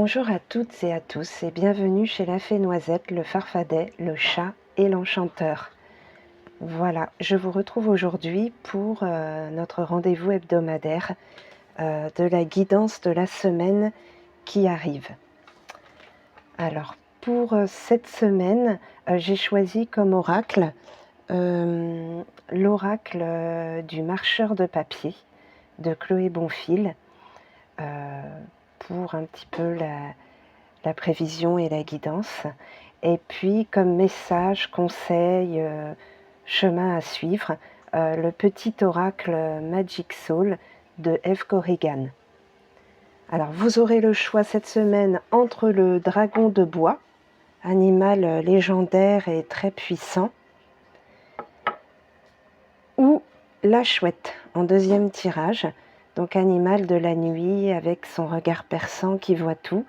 Bonjour à toutes et à tous et bienvenue chez la Fée Noisette, le farfadet, le chat et l'enchanteur. Voilà, je vous retrouve aujourd'hui pour notre rendez-vous hebdomadaire de la guidance de la semaine qui arrive. Alors, pour cette semaine, j'ai choisi comme oracle l'oracle du marcheur de papier de Chloé Bonfil pour un petit peu la prévision et la guidance. Et puis, comme message, conseil, chemin à suivre, le petit oracle Magic Soul de Eve Corrigan. Alors, vous aurez le choix cette semaine entre le dragon de bois, animal légendaire et très puissant, ou la chouette en deuxième tirage, donc animal de la nuit avec son regard perçant qui voit tout.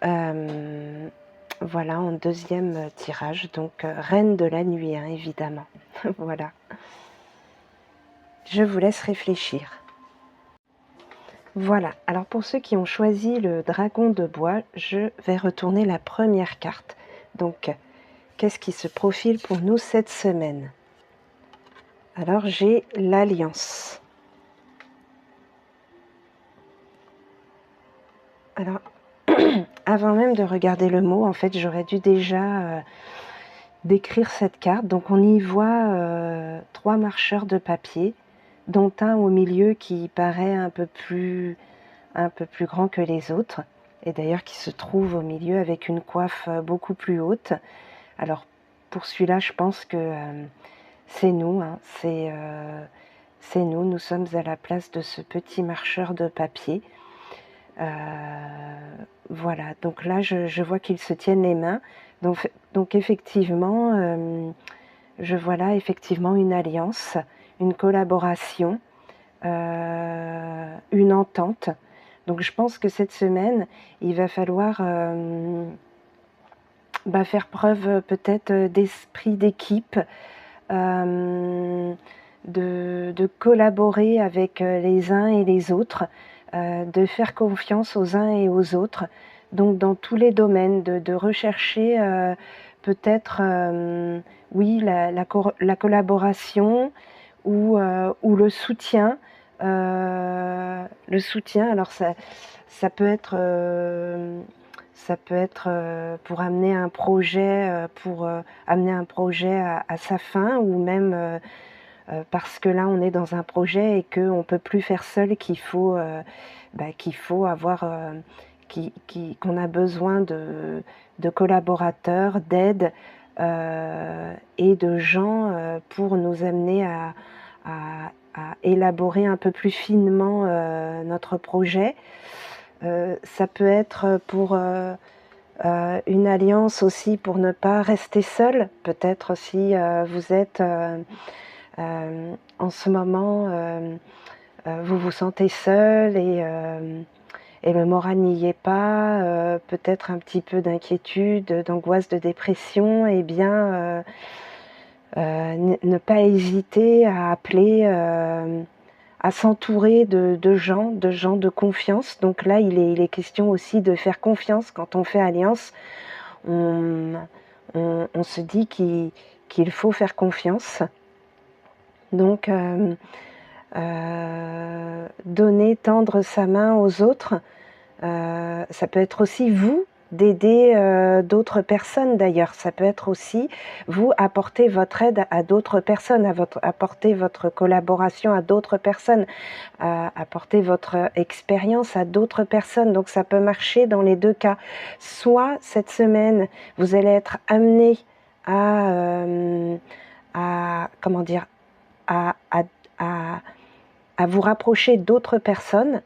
Voilà, en deuxième tirage, donc reine de la nuit, hein, évidemment. Voilà. Je vous laisse réfléchir. Voilà, alors pour ceux qui ont choisi le dragon de bois, je vais retourner la première carte. Donc, qu'est-ce qui se profile pour nous cette semaine? Alors, j'ai l'Alliance. Alors, avant même de regarder le mot, en fait, j'aurais dû déjà décrire cette carte. Donc, on y voit 3 marcheurs de papier, dont un au milieu qui paraît un peu plus grand que les autres, et d'ailleurs qui se trouve au milieu avec une coiffe beaucoup plus haute. Alors, pour celui-là, je pense que c'est nous, hein, c'est nous sommes à la place de ce petit marcheur de papier. Voilà, donc là je vois qu'ils se tiennent les mains, donc effectivement je vois là effectivement une alliance, une collaboration, une entente. Donc je pense que cette semaine il va falloir faire preuve peut-être d'esprit d'équipe, de collaborer avec les uns et les autres, de faire confiance aux uns et aux autres, donc dans tous les domaines, de rechercher peut-être, oui, la collaboration ou le soutien. Le soutien, alors ça peut être pour amener un projet, à sa fin, ou même parce que là on est dans un projet et qu'on ne peut plus faire seul, qu'il faut avoir qu'on a besoin de collaborateurs, d'aide et de gens pour nous amener à élaborer un peu plus finement notre projet. Ça peut être pour une alliance aussi, pour ne pas rester seul. Peut-être si vous êtes en ce moment, vous vous sentez seul et le moral n'y est pas, peut-être un petit peu d'inquiétude, d'angoisse, de dépression, et bien ne pas hésiter à appeler, à s'entourer de gens de confiance. Donc là, il est question aussi de faire confiance. Quand on fait alliance, on se dit qu'il faut faire confiance. Donc, donner, tendre sa main aux autres, ça peut être aussi vous d'aider d'autres personnes. D'ailleurs, ça peut être aussi vous apporter votre aide à d'autres personnes, apporter votre collaboration à d'autres personnes, apporter votre expérience à d'autres personnes. Donc ça peut marcher dans les deux cas. Soit cette semaine, vous allez être amené à comment dire, à vous rapprocher d'autres personnes,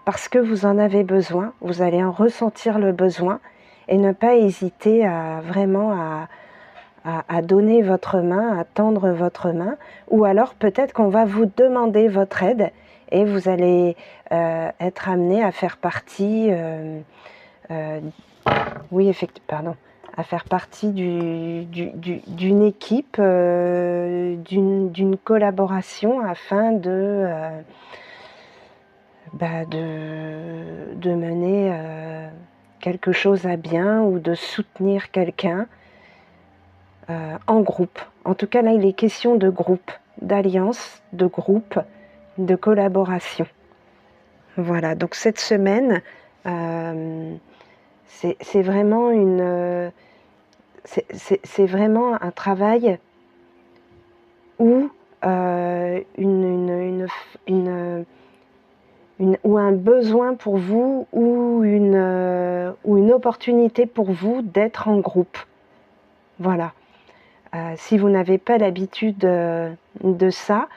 parce que vous en avez besoin, vous allez en ressentir le besoin, et ne pas hésiter à vraiment à donner votre main, à tendre votre main, ou alors peut-être qu'on va vous demander votre aide et vous allez être amené à faire partie, oui, effectivement, pardon, à faire partie d'une équipe, d'une collaboration, afin de de mener quelque chose à bien ou de soutenir quelqu'un en groupe. En tout cas, là, il est question de groupe, d'alliance, de groupe, de collaboration. Voilà, donc cette semaine, c'est vraiment c'est vraiment un travail où ou un besoin pour vous ou une opportunité pour vous d'être en groupe. Voilà. Si vous n'avez pas l'habitude de ça,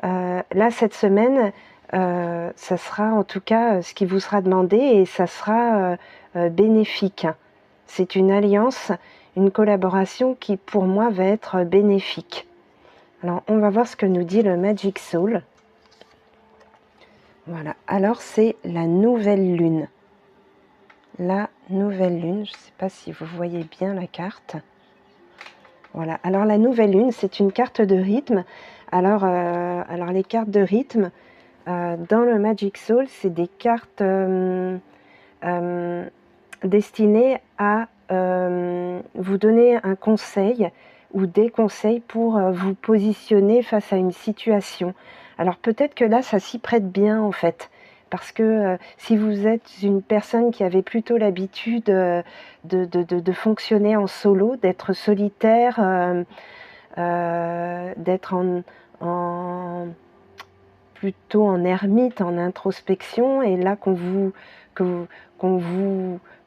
là cette semaine, ça sera en tout cas ce qui vous sera demandé et ça sera bénéfique. C'est une alliance, une collaboration qui pour moi va être bénéfique. Alors on va voir ce que nous dit le Magic Soul. Voilà, alors c'est la nouvelle lune. La nouvelle lune, je ne sais pas si vous voyez bien la carte. Voilà, alors la nouvelle lune, c'est une carte de rythme. Alors les cartes de rythme, dans le Magic Soul, c'est des cartes destinées à vous donner un conseil ou des conseils pour vous positionner face à une situation. Alors peut-être que là, ça s'y prête bien en fait. Parce que si vous êtes une personne qui avait plutôt l'habitude de fonctionner en solo, d'être solitaire, d'être plutôt en ermite, en introspection, et là qu'on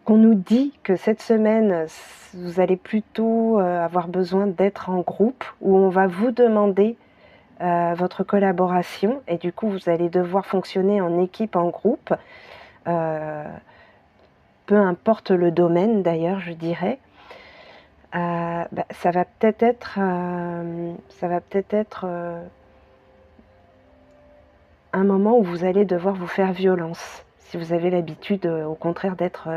nous dit que cette semaine, vous allez plutôt avoir besoin d'être en groupe, où on va vous demander votre collaboration, et du coup vous allez devoir fonctionner en équipe, en groupe, peu importe le domaine d'ailleurs, je dirais. Ça va peut-être être, un moment où vous allez devoir vous faire violence, si vous avez l'habitude au contraire d'être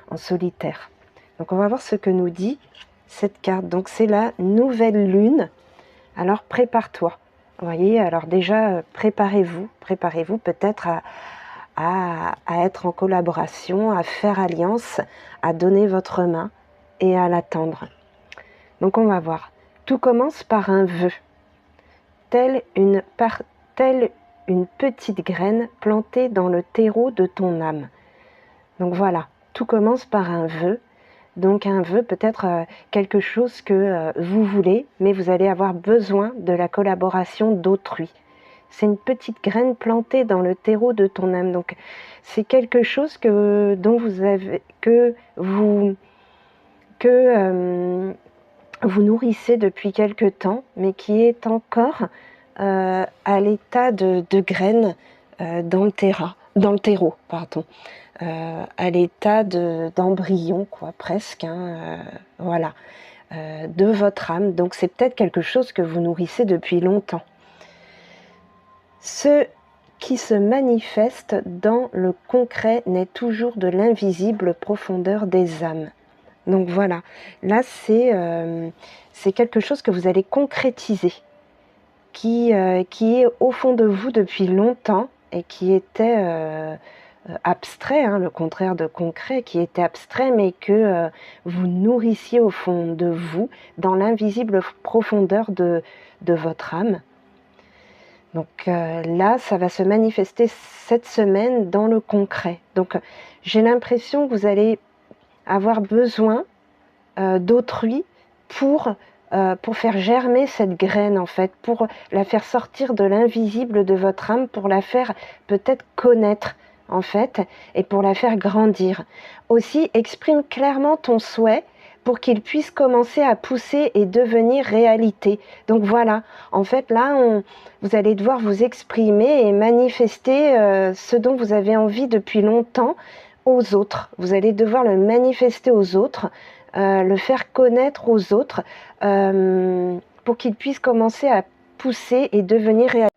en solitaire. Donc on va voir ce que nous dit cette carte. Donc c'est la nouvelle lune. Alors prépare-toi. Vous voyez, alors déjà préparez-vous peut-être à être en collaboration, à faire alliance, à donner votre main et à l'attendre. Donc on va voir. Tout commence par un vœu, telle une petite graine plantée dans le terreau de ton âme. Donc voilà, tout commence par un vœu. Donc un vœu peut être quelque chose que vous voulez, mais vous allez avoir besoin de la collaboration d'autrui. C'est une petite graine plantée dans le terreau de ton âme. Donc c'est quelque chose dont vous nourrissez depuis quelque temps, mais qui est encore à l'état de graine dans le terreau, pardon. À l'état d'embryon, quoi, presque, hein, voilà, de votre âme. Donc c'est peut-être quelque chose que vous nourrissez depuis longtemps. Ce qui se manifeste dans le concret n'est toujours de l'invisible profondeur des âmes. Donc voilà, là c'est quelque chose que vous allez concrétiser, qui est au fond de vous depuis longtemps et qui était abstrait, hein, le contraire de concret, qui était abstrait, mais que vous nourrissiez au fond de vous, dans l'invisible profondeur de votre âme. Donc là, ça va se manifester cette semaine dans le concret. Donc j'ai l'impression que vous allez avoir besoin d'autrui pour faire germer cette graine, en fait, pour la faire sortir de l'invisible de votre âme, pour la faire peut-être connaître, en fait, et pour la faire grandir. Aussi, exprime clairement ton souhait pour qu'il puisse commencer à pousser et devenir réalité. Donc voilà, en fait, là, vous allez devoir vous exprimer et manifester ce dont vous avez envie depuis longtemps aux autres. Vous allez devoir le manifester aux autres, le faire connaître aux autres, pour qu'ils puissent commencer à pousser et devenir réalité.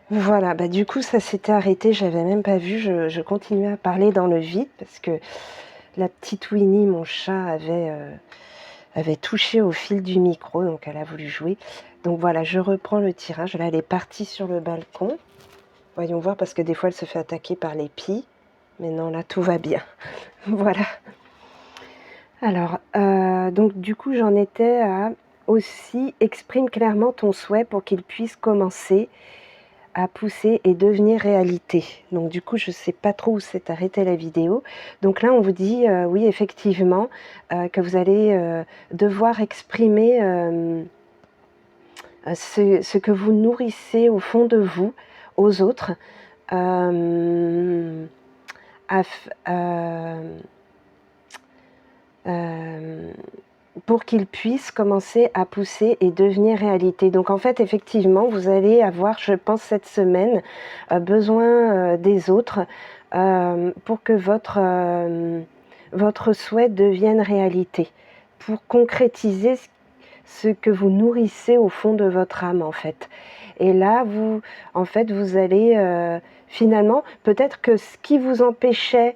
Voilà, du coup ça s'était arrêté, j'avais même pas vu, je continuais à parler dans le vide parce que la petite Winnie, mon chat, avait touché au fil du micro, donc elle a voulu jouer. Donc voilà, je reprends le tirage. Là, elle est partie sur le balcon. Voyons voir, parce que des fois elle se fait attaquer par les pies. Mais non, là tout va bien. Voilà. Alors, donc du coup j'en étais à aussi exprime clairement ton souhait pour qu'il puisse commencer à pousser et devenir réalité. Donc du coup je ne sais pas trop où s'est arrêtée la vidéo. Donc là on vous dit oui effectivement que vous allez devoir exprimer ce que vous nourrissez au fond de vous aux autres. Euh, pour qu'ils puissent commencer à pousser et devenir réalité. Donc en fait, effectivement, vous allez avoir, je pense, cette semaine, besoin des autres pour que votre souhait devienne réalité, pour concrétiser ce que vous nourrissez au fond de votre âme, en fait. Et là, vous allez finalement, peut-être que ce qui vous empêchait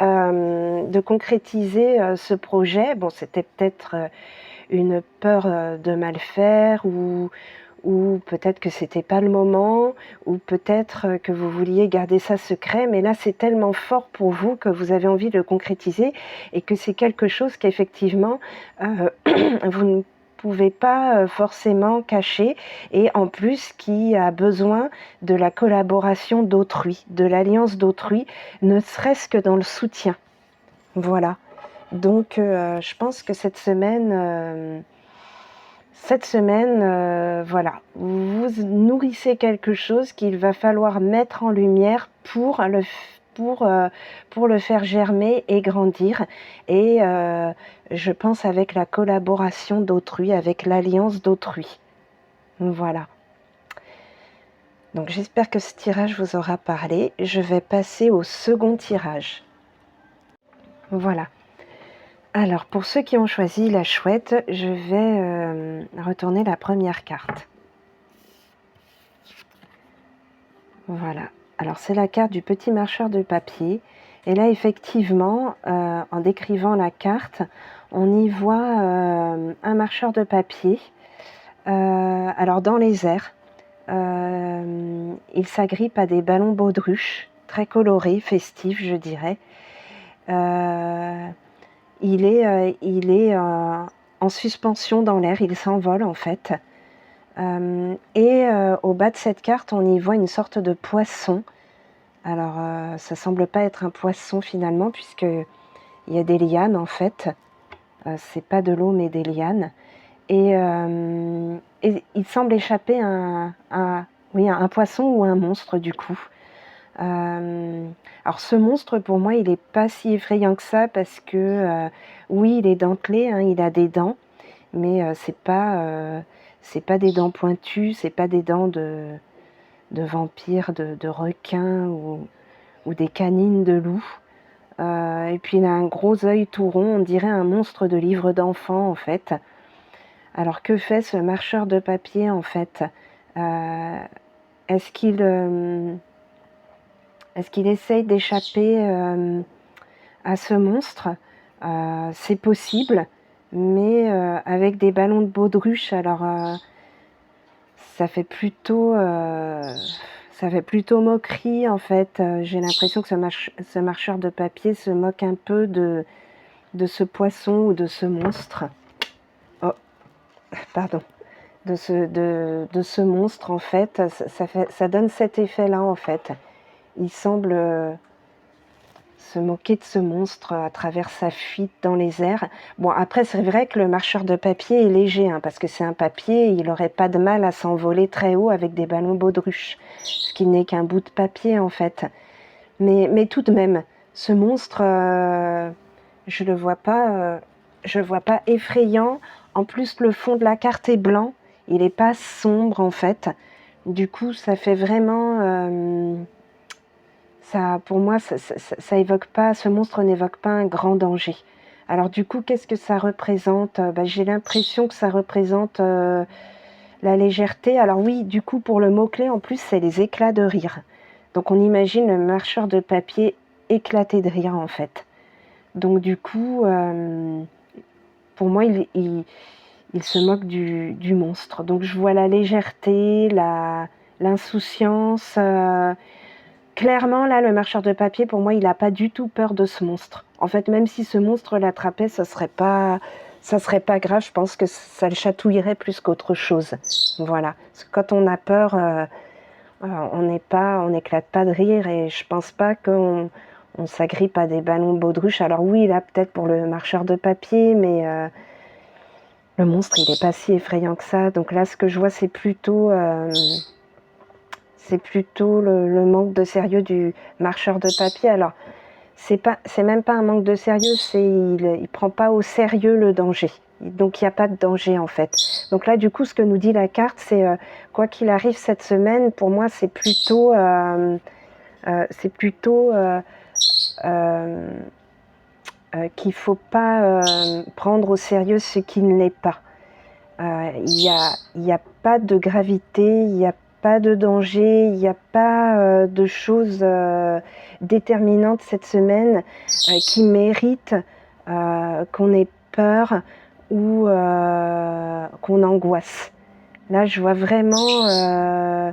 de concrétiser ce projet. Bon, c'était peut-être une peur de mal faire ou peut-être que c'était pas le moment ou peut-être que vous vouliez garder ça secret, mais là c'est tellement fort pour vous que vous avez envie de le concrétiser et que c'est quelque chose qu'effectivement vous ne pouvez pas forcément cacher et en plus qui a besoin de la collaboration d'autrui, de l'alliance d'autrui, ne serait-ce que dans le soutien. Voilà. Donc je pense que cette semaine, voilà, vous nourrissez quelque chose qu'il va falloir mettre en lumière pour le faire germer et grandir. Et je pense avec la collaboration d'autrui, avec l'alliance d'autrui. Voilà. Donc j'espère que ce tirage vous aura parlé. Je vais passer au second tirage. Voilà. Alors, pour ceux qui ont choisi la chouette, je vais retourner la première carte. Voilà. Alors, c'est la carte du petit marcheur de papier. Et là, effectivement, en décrivant la carte, on y voit un marcheur de papier. Alors, dans les airs, il s'agrippe à des ballons baudruches, très colorés, festifs, je dirais. Il est en suspension dans l'air, il s'envole en fait. Au bas de cette carte, on y voit une sorte de poisson. Alors, ça semble pas être un poisson finalement, puisqu'il y a des lianes en fait. C'est pas de l'eau, mais des lianes. Et il semble échapper un poisson ou un monstre du coup. Alors ce monstre pour moi il est pas si effrayant que ça parce que oui il est dentelé, hein, il a des dents, mais c'est pas des dents pointues, c'est pas des dents de vampire, de requin ou des canines de loup. Et puis il a un gros œil tout rond, on dirait un monstre de livre d'enfant en fait. Alors que fait ce marcheur de papier en fait? Est-ce qu'il essaye d'échapper à ce monstre? C'est possible, mais avec des ballons de baudruche, alors ça fait plutôt moquerie en fait. J'ai l'impression que ce marcheur de papier se moque un peu de ce poisson ou de ce monstre. Oh, pardon. De ce monstre en fait, ça donne cet effet-là en fait. Il semble se moquer de ce monstre à travers sa fuite dans les airs. Bon, après, c'est vrai que le marcheur de papier est léger, hein, parce que c'est un papier, il n'aurait pas de mal à s'envoler très haut avec des ballons baudruches, ce qui n'est qu'un bout de papier, en fait. Mais tout de même, ce monstre, je le vois pas, je le vois pas effrayant. En plus, le fond de la carte est blanc, il n'est pas sombre, en fait. Du coup, ça fait vraiment... ça, pour moi, ça évoque pas, ce monstre n'évoque pas un grand danger. Alors du coup, qu'est-ce que ça représente? J'ai l'impression que ça représente la légèreté. Alors oui, du coup, pour le mot-clé, en plus, c'est les éclats de rire. Donc on imagine le marcheur de papier éclaté de rire, en fait. Donc du coup, pour moi, il se moque du monstre. Donc je vois la légèreté, l'insouciance. Clairement, là, le marcheur de papier, pour moi, il n'a pas du tout peur de ce monstre. En fait, même si ce monstre l'attrapait, ça serait pas grave. Je pense que ça le chatouillerait plus qu'autre chose. Voilà. Parce que quand on a peur, on n'éclate pas de rire et je pense pas qu'on s'agrippe à des ballons de baudruche. Alors oui, là, peut-être pour le marcheur de papier, mais le monstre, il est pas si effrayant que ça. Donc là, ce que je vois, c'est plutôt le manque de sérieux du marcheur de papier. Alors, c'est même pas un manque de sérieux, il prend pas au sérieux le danger. Donc il n'y a pas de danger en fait. Donc là, du coup, ce que nous dit la carte, c'est quoi qu'il arrive cette semaine, pour moi, c'est plutôt qu'il faut pas prendre au sérieux ce qui ne l'est pas. Il y a pas de gravité, il n'y a pas de danger, il n'y a pas de choses déterminantes cette semaine qui méritent qu'on ait peur ou qu'on angoisse. Là, je vois vraiment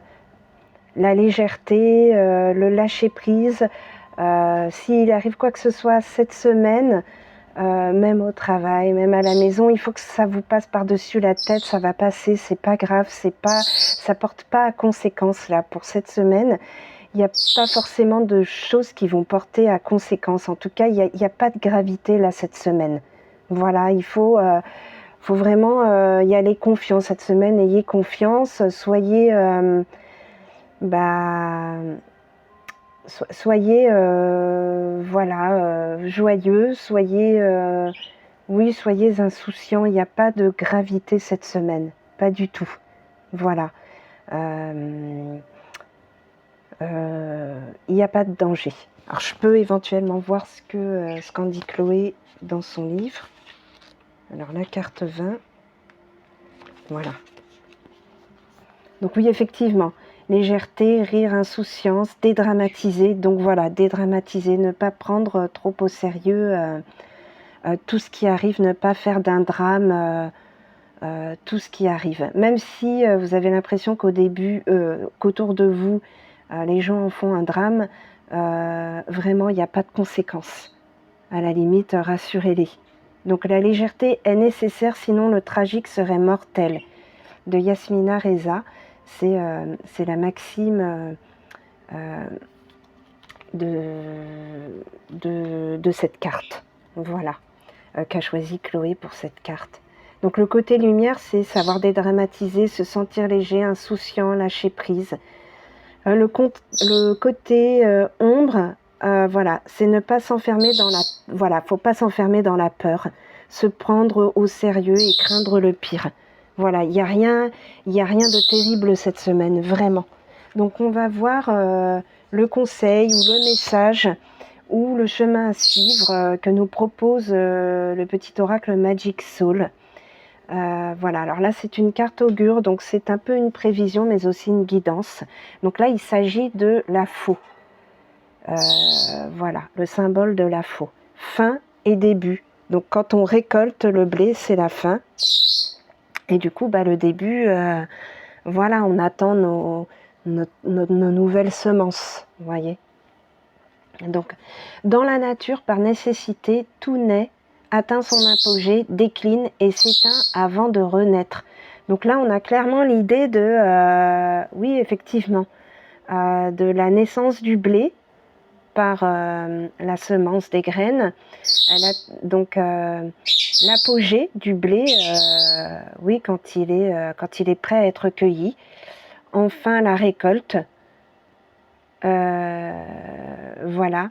la légèreté, le lâcher-prise. S'il arrive quoi que ce soit cette semaine, même au travail, même à la maison, il faut que ça vous passe par-dessus la tête, ça va passer, c'est pas grave, ça porte pas à conséquence là pour cette semaine. Il n'y a pas forcément de choses qui vont porter à conséquence. En tout cas, il y a pas de gravité là cette semaine. Voilà, il faut vraiment y aller confiance cette semaine. Ayez confiance, soyez bah, soyez voilà, joyeux, soyez insouciants. Il n'y a pas de gravité cette semaine, pas du tout. Voilà. Il n'y a pas de danger. Alors je peux éventuellement voir ce qu'en dit Chloé dans son livre. Alors la carte 20. Voilà. Donc oui, effectivement, légèreté, rire, insouciance, dédramatiser. Donc voilà, dédramatiser, ne pas prendre trop au sérieux tout ce qui arrive, ne pas faire d'un drame tout ce qui arrive. Même si vous avez l'impression qu'au début, qu'autour de vous, les gens en font un drame, vraiment, il n'y a pas de conséquences. À la limite, rassurez-les. Donc la légèreté est nécessaire, sinon le tragique serait mortel. De Yasmina Reza, c'est la maxime de cette carte. Voilà, qu'a choisi Chloé pour cette carte. Donc le côté lumière, c'est savoir dédramatiser, se sentir léger, insouciant, lâcher prise. Le côté ombre, voilà, c'est ne pas s'enfermer dans la... Voilà, faut pas s'enfermer dans la peur, se prendre au sérieux et craindre le pire. Voilà, il y a rien de terrible cette semaine, vraiment. Donc on va voir le conseil ou le message ou le chemin à suivre que nous propose le petit oracle Magic Soul. Voilà, alors là c'est une carte augure, donc c'est un peu une prévision mais aussi une guidance. Donc là il s'agit de la faux. Voilà, le symbole de la faux. Fin et début. Donc quand on récolte le blé, c'est la fin. Et du coup, le début, voilà, on attend nos nouvelles semences, vous voyez. Donc, dans la nature, par nécessité, tout naît, atteint son apogée, décline et s'éteint avant de renaître. Donc là, on a clairement l'idée oui, effectivement, de la naissance du blé par la semence des graines. Donc l'apogée du blé, oui, quand il est prêt à être cueilli. Enfin, la récolte. Voilà.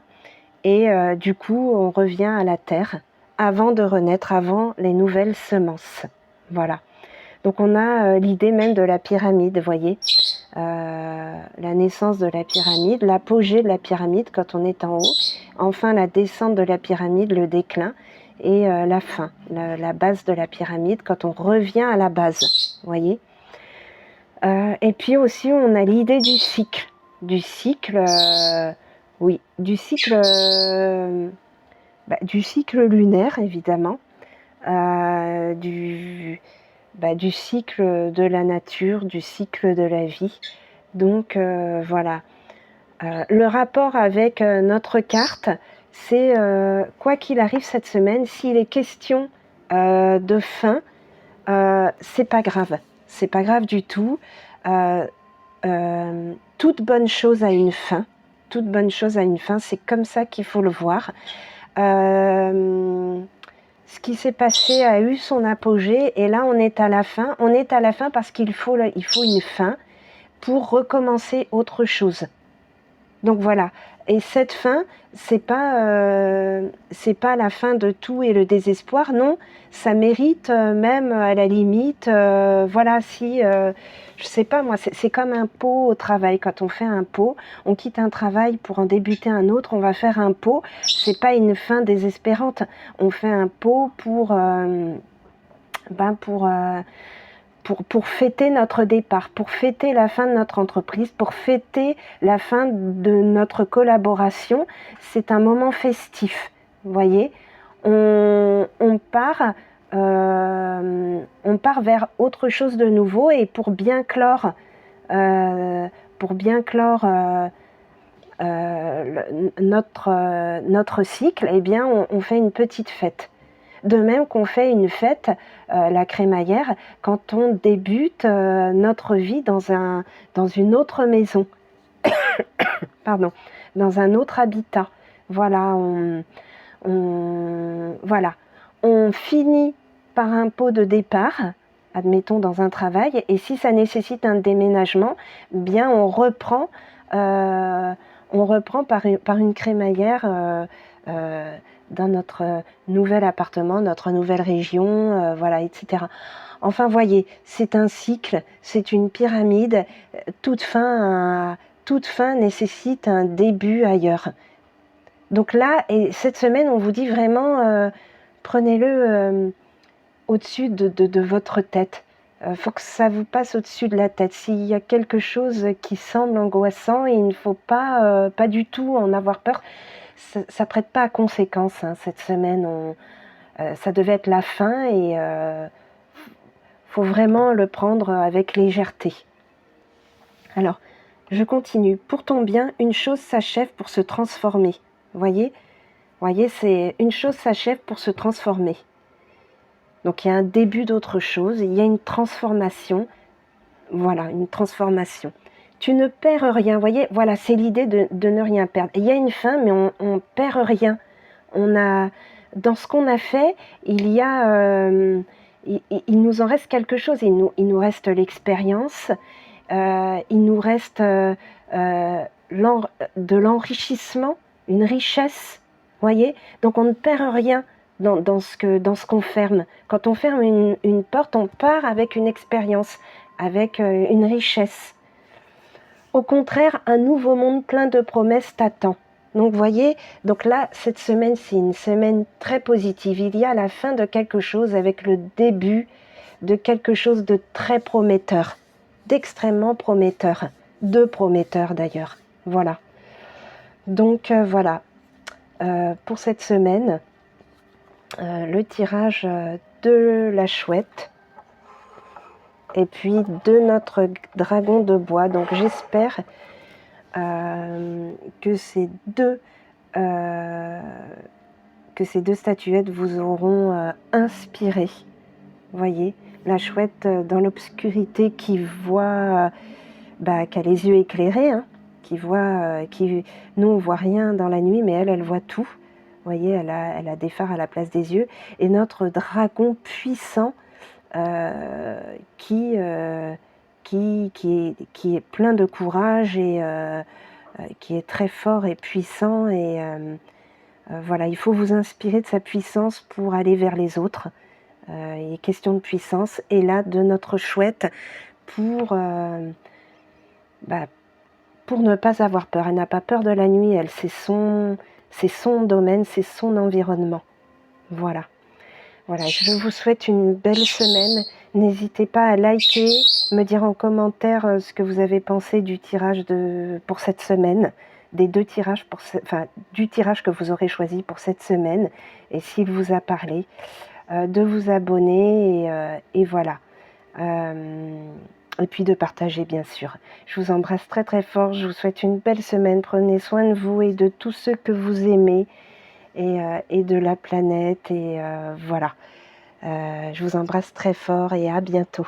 Et du coup, on revient à la terre avant de renaître, avant les nouvelles semences. Voilà. Donc on a l'idée même de la pyramide, vous voyez, la naissance de la pyramide, l'apogée de la pyramide quand on est en haut, enfin la descente de la pyramide, le déclin, et la fin, la base de la pyramide quand on revient à la base, vous voyez. Et puis aussi on a l'idée du cycle, oui, du cycle lunaire évidemment, du cycle de la nature, du cycle de la vie. Donc voilà. Le rapport avec notre carte, c'est quoi qu'il arrive cette semaine, s'il est question de fin, c'est pas grave. C'est pas grave du tout. Toute bonne chose a une fin. Toute bonne chose a une fin. C'est comme ça qu'il faut le voir. Ce qui s'est passé a eu son apogée et là on est à la fin. On est à la fin parce qu'il faut une fin pour recommencer autre chose. Donc voilà. Et cette fin, c'est pas la fin de tout et le désespoir. Non, ça mérite même à la limite. Voilà, si je sais pas moi, c'est comme un pot au travail. Quand on fait un pot, on quitte un travail pour en débuter un autre. On va faire un pot. C'est pas une fin désespérante. On fait un pot pour fêter notre départ, pour fêter la fin de notre entreprise, pour fêter la fin de notre collaboration. C'est un moment festif, vous voyez. On part vers autre chose de nouveau et pour bien clore notre cycle, eh bien, on fait une petite fête. De même qu'on fait une fête, la crémaillère, quand on débute notre vie dans une autre maison, pardon, dans un autre habitat. Voilà, on finit par un pot de départ, admettons dans un travail, et si ça nécessite un déménagement, bien on reprend par une crémaillère dans notre nouvel appartement, notre nouvelle région, voilà, etc. Enfin, voyez, c'est un cycle, c'est une pyramide. Toute fin nécessite un début ailleurs. Donc là, et cette semaine, on vous dit vraiment, prenez-le au-dessus de votre tête. Faut que ça vous passe au-dessus de la tête. S'il y a quelque chose qui semble angoissant, il ne faut pas du tout en avoir peur. Ça prête pas à conséquence, hein, cette semaine. Ça devait être la fin et faut vraiment le prendre avec légèreté. Alors, je continue. Pour ton bien, une chose s'achève pour se transformer. Voyez, c'est une chose s'achève pour se transformer. Donc il y a un début d'autre chose, il y a une transformation. Voilà, une transformation. Tu ne perds rien, voyez, voilà, c'est l'idée de ne rien perdre. Il y a une fin, mais on perd rien. Dans ce qu'on a fait, il nous en reste quelque chose. Il nous reste l'expérience, il nous reste de l'enrichissement, une richesse, voyez. Donc on ne perd rien dans ce qu'on ferme. Quand on ferme une porte, on part avec une expérience, avec une richesse. Au contraire, un nouveau monde plein de promesses t'attend. Donc vous voyez, donc là, cette semaine, c'est une semaine très positive. Il y a la fin de quelque chose avec le début de quelque chose de très prometteur, d'extrêmement prometteur, de prometteur d'ailleurs. Voilà. Donc voilà, pour cette semaine, le tirage de la chouette et puis de notre dragon de bois. Donc j'espère que ces deux statuettes vous auront inspiré. Voyez, la chouette dans l'obscurité qui voit, qui a les yeux éclairés, hein, nous on voit rien dans la nuit, mais elle voit tout. Voyez, elle a des phares à la place des yeux. Et notre dragon puissant qui est plein de courage et qui est très fort et puissant. Et voilà, il faut vous inspirer de sa puissance pour aller vers les autres. Il est question de puissance. Et là, de notre chouette pour ne pas avoir peur. Elle n'a pas peur de la nuit, elle, c'est son domaine, c'est son environnement. Voilà. Voilà, je vous souhaite une belle semaine. N'hésitez pas à liker, me dire en commentaire ce que vous avez pensé du tirage pour cette semaine, des deux tirages du tirage que vous aurez choisi pour cette semaine, et s'il vous a parlé, de vous abonner et voilà. et puis de partager bien sûr. Je vous embrasse très très fort, je vous souhaite une belle semaine, prenez soin de vous et de tous ceux que vous aimez et de la planète et voilà. Je vous embrasse très fort et à bientôt.